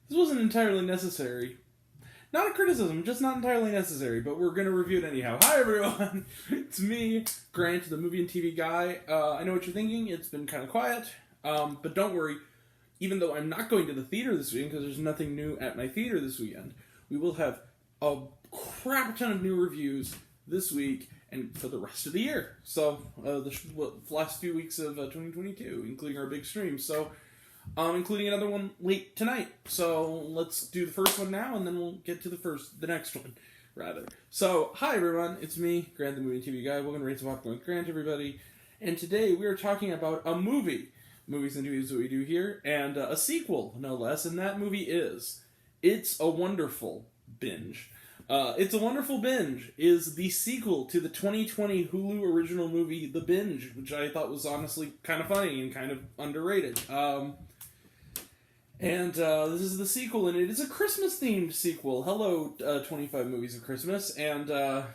This wasn't entirely necessary. Not a criticism, just not entirely necessary, but we're going to review it anyhow. Hi, everyone! It's me, Grant, the movie and TV guy. I know what you're thinking. It's been kind of quiet, but don't worry. Even though I'm not going to the theater this weekend, because there's nothing new at my theater this weekend, we will have a crap ton of new reviews this week and for the rest of the year. So, the last few weeks of 2022, including our big stream. So, including another one late tonight. So let's do the first one now, and then we'll get to the next one, rather. So, hi everyone, it's me, Grant the Movie and TV Guy. Welcome to Rates of Popcorn with Grant, everybody. And today we are talking about a movie. Movies and TVs, what we do here, and a sequel, no less, and that movie is It's a Wonderful Binge. It's a Wonderful Binge is the sequel to the 2020 Hulu original movie, The Binge, which I thought was honestly kind of funny and kind of underrated. This is the sequel, and it is a Christmas-themed sequel. Hello, 25 Movies of Christmas, and, and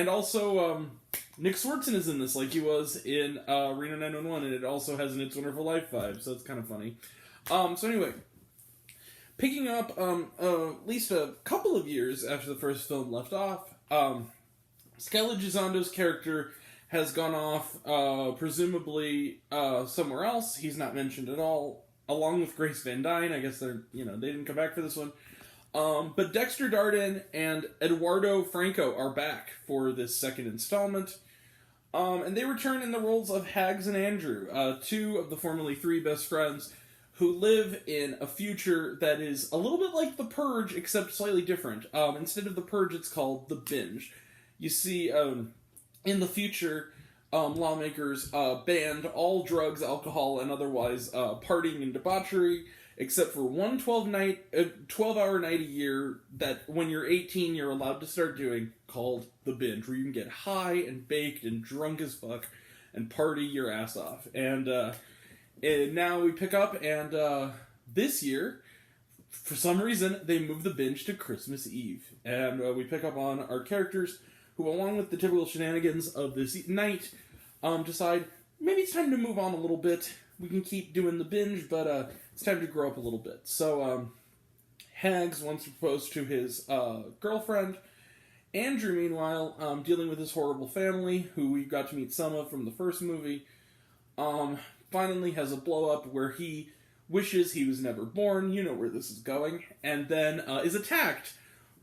also, Nick Swartzen is in this, like he was in, Reno 911, and it also has an It's Wonderful Life vibe, so it's kind of funny. So anyway, picking up, at least a couple of years after the first film left off, Scarlett Gizondo's character has gone off, presumably, somewhere else. He's not mentioned at all. Along with Grace Van Dyne, I guess they didn't come back for this one. But Dexter Darden and Eduardo Franco are back for this second installment. And they return in the roles of Hags and Andrew, two of the formerly three best friends who live in a future that is a little bit like The Purge, except slightly different. Instead of The Purge, it's called The Binge. You see, in the future, lawmakers banned all drugs, alcohol, and otherwise partying and debauchery, except for one 12-hour night a year that when you're 18 you're allowed to start doing, called The Binge, where you can get high and baked and drunk as fuck and party your ass off. And now we pick up, and this year, for some reason, they move The Binge to Christmas Eve. And we pick up on our characters who, along with the typical shenanigans of this night, decide maybe it's time to move on a little bit. We can keep doing The Binge, but it's time to grow up a little bit. So, Hags wants to propose to his girlfriend. Andrew, meanwhile, dealing with his horrible family, who we got to meet some of from the first movie, finally has a blow-up where he wishes he was never born. You know where this is going. And then is attacked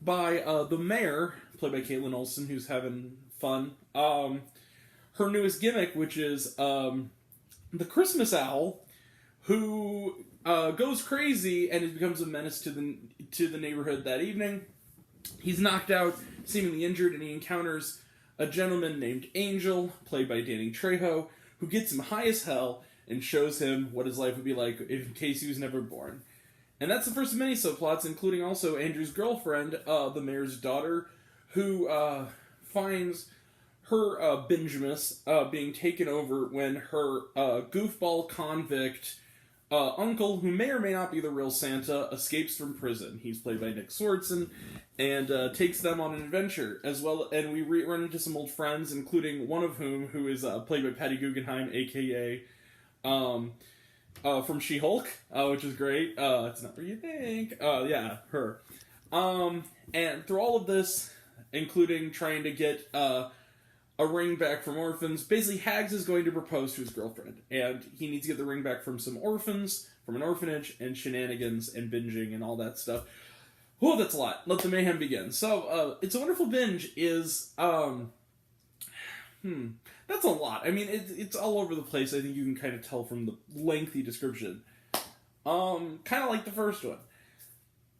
by the mayor, played by Caitlin Olsen, who's having fun. Her newest gimmick, which is the Christmas owl, who goes crazy and it becomes a menace to the neighborhood that evening. He's knocked out, seemingly injured, and he encounters a gentleman named Angel, played by Danny Trejo, who gets him high as hell and shows him what his life would be like in case he was never born. And that's the first of many subplots, including also Andrew's girlfriend, the mayor's daughter, who finds her bingemas being taken over when her goofball convict uncle, who may or may not be the real Santa, escapes from prison. He's played by Nick Swartzen, and takes them on an adventure as well. And we run into some old friends, including one of who is played by Patty Guggenheim, aka from She-Hulk, which is great. It's not what you think. Yeah, her. And through all of this, including trying to get a ring back from orphans. Basically, Hags is going to propose to his girlfriend, and he needs to get the ring back from some orphans, from an orphanage, and shenanigans, and binging, and all that stuff. Oh, that's a lot. Let the mayhem begin. So, It's a Wonderful Binge is, that's a lot. I mean, it's all over the place. I think you can kind of tell from the lengthy description. Kind of like the first one.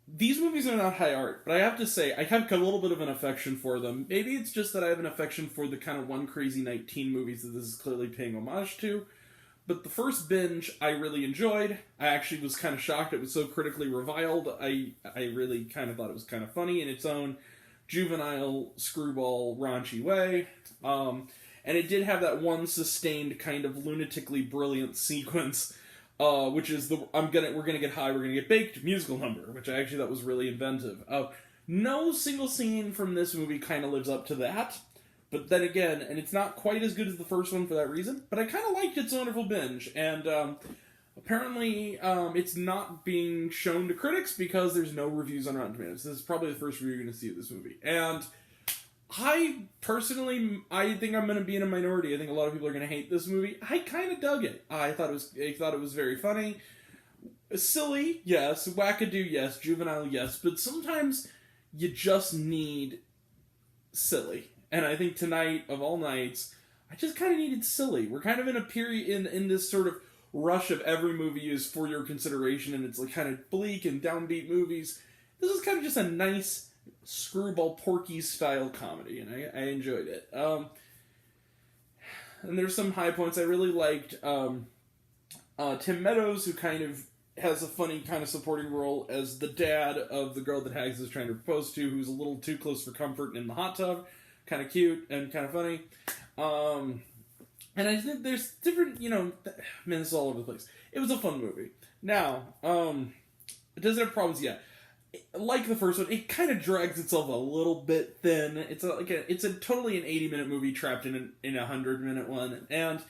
These movies are not high art, but I have to say, I have a little bit of an affection for them. Maybe it's just that I have an affection for the kind of One Crazy Night teen movies that this is clearly paying homage to. But the first Binge, I really enjoyed. I actually was kind of shocked it was so critically reviled. I really kind of thought it was kind of funny in its own juvenile, screwball, raunchy way. And it did have that one sustained kind of lunatically brilliant sequence, which is we're gonna get high, we're gonna get baked musical number, which I actually thought was really inventive. No single scene from this movie kind of lives up to that, but then again, and it's not quite as good as the first one for that reason, but I kind of liked It's a Wonderful Binge, and apparently it's not being shown to critics because there's no reviews on Rotten Tomatoes. This is probably the first review you're going to see of this movie. And I think I'm going to be in a minority. I think a lot of people are going to hate this movie. I kind of dug it. I thought it was very funny. Silly, yes. Wackadoo, yes. Juvenile, yes. But sometimes you just need silly. And I think tonight, of all nights, I just kind of needed silly. We're kind of in a period in this sort of rush of every movie is for your consideration, and it's like kind of bleak and downbeat movies. This is kind of just a nice screwball Porky style comedy, and I enjoyed it. And there's some high points. I really liked Tim Meadows, who kind of has a funny kind of supporting role as the dad of the girl that Hags is trying to propose to, who's a little too close for comfort in the hot tub. Kind of cute and kind of funny. And I think there's different, this is all over the place. It was a fun movie. Now, does it have problems? Yeah. Like the first one, it kind of drags itself a little bit thin. It's a totally an 80-minute movie trapped in a 100-minute one. And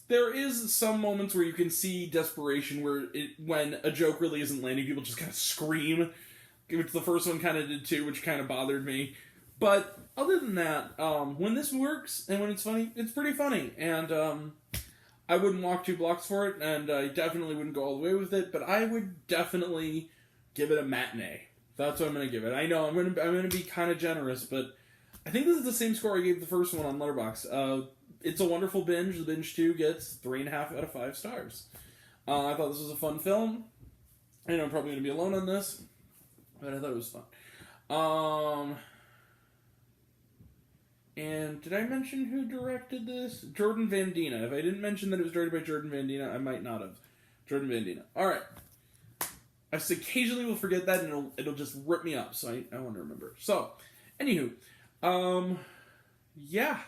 there is some moments where you can see desperation when a joke really isn't landing, people just kind of scream, which the first one kind of did too, which kind of bothered me. But other than that, when this works and when it's funny, it's pretty funny. And I wouldn't walk 2 blocks for it, and I definitely wouldn't go all the way with it, but I would definitely give it a matinee. That's what I'm going to give it. I know I'm going to be kind of generous, but I think this is the same score I gave the first one on Letterboxd. It's a wonderful binge. The Binge 2 gets 3.5 out of 5 stars. I thought this was a fun film. I know I'm probably going to be alone on this, but I thought it was fun. And did I mention who directed this? Jordan Van Dina. If I didn't mention that it was directed by Jordan Van Dina, I might not have. Jordan Van Dina. Alright. I occasionally will forget that, and it'll just rip me up, so I want to remember. So, anywho. Yeah.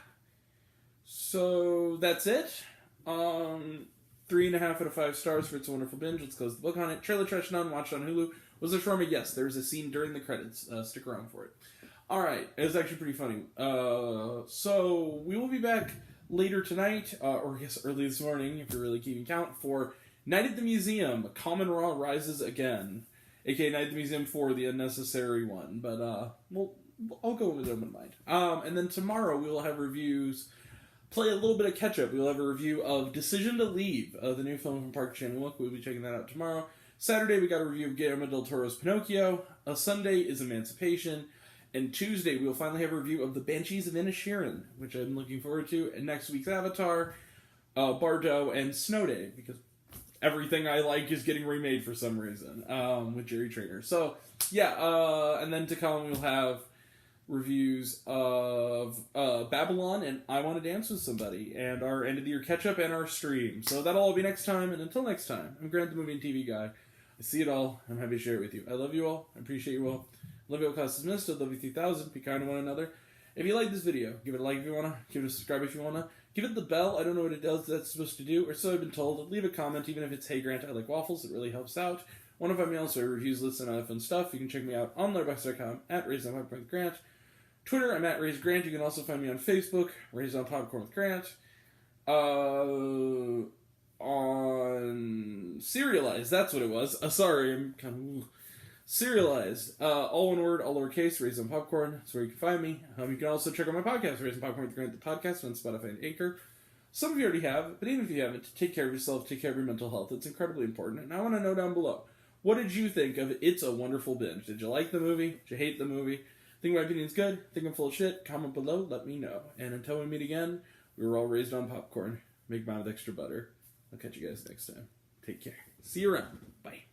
So, that's it. 3.5 out of 5 stars for It's a Wonderful Binge. Let's close the book on it. Trailer Trash None, watched on Hulu. Was there shawarma? Yes, there was a scene during the credits. Stick around for it. Alright, it was actually pretty funny. So, we will be back later tonight, or I guess early this morning, if you're really keeping count, for Night at the Museum, Common Raw Rises Again. A.k.a. Night at the Museum for the unnecessary one, but, I'll go with open mind. And then tomorrow we will have reviews, play a little bit of catch-up. We'll have a review of Decision to Leave, the new film from Park Chan-wook. We'll be checking that out tomorrow. Saturday we got a review of Guillermo del Toro's Pinocchio. Sunday is Emancipation. And Tuesday, we'll finally have a review of The Banshees of Inisherin, which I'm looking forward to. And next week's Avatar, Bardo, and Snow Day, because everything I like is getting remade for some reason, with Jerry Trainer. So, yeah, and then to come, we'll have reviews of Babylon and I Want to Dance with Somebody, and our end-of-the-year catch-up and our stream. So that'll all be next time, and until next time, I'm Grant the Movie and TV Guy. I see it all, I'm happy to share it with you. I love you all, I appreciate you all. Love you all, Costas Mist. I love you 3000. Be kind to one another. If you like this video, give it a like if you want to. Give it a subscribe if you want to. Give it the bell. I don't know what it does that's supposed to do, or so I've been told. Leave a comment, even if it's, hey Grant, I like waffles. It really helps out. Want to find me also reviews, lists, and other fun stuff. You can check me out on Letterboxd.com at RaisedOnPopcorn with Grant. Twitter, I'm at RaisedGrant. You can also find me on Facebook, Raised on Popcorn with Grant. On Serialized, that's what it was. Sorry, I'm kind of... Serialized. All one word, all lowercase, Raised on Popcorn. That's where you can find me. You can also check out my podcast, Raised on Popcorn with Grant, the podcast, on Spotify and Anchor. Some of you already have, but even if you haven't, take care of yourself, take care of your mental health. It's incredibly important. And I want to know down below, what did you think of It's a Wonderful Binge? Did you like the movie? Did you hate the movie? Think my opinion's good? Think I'm full of shit? Comment below, let me know. And until we meet again, we were all raised on popcorn. Make mine with extra butter. I'll catch you guys next time. Take care. See you around. Bye.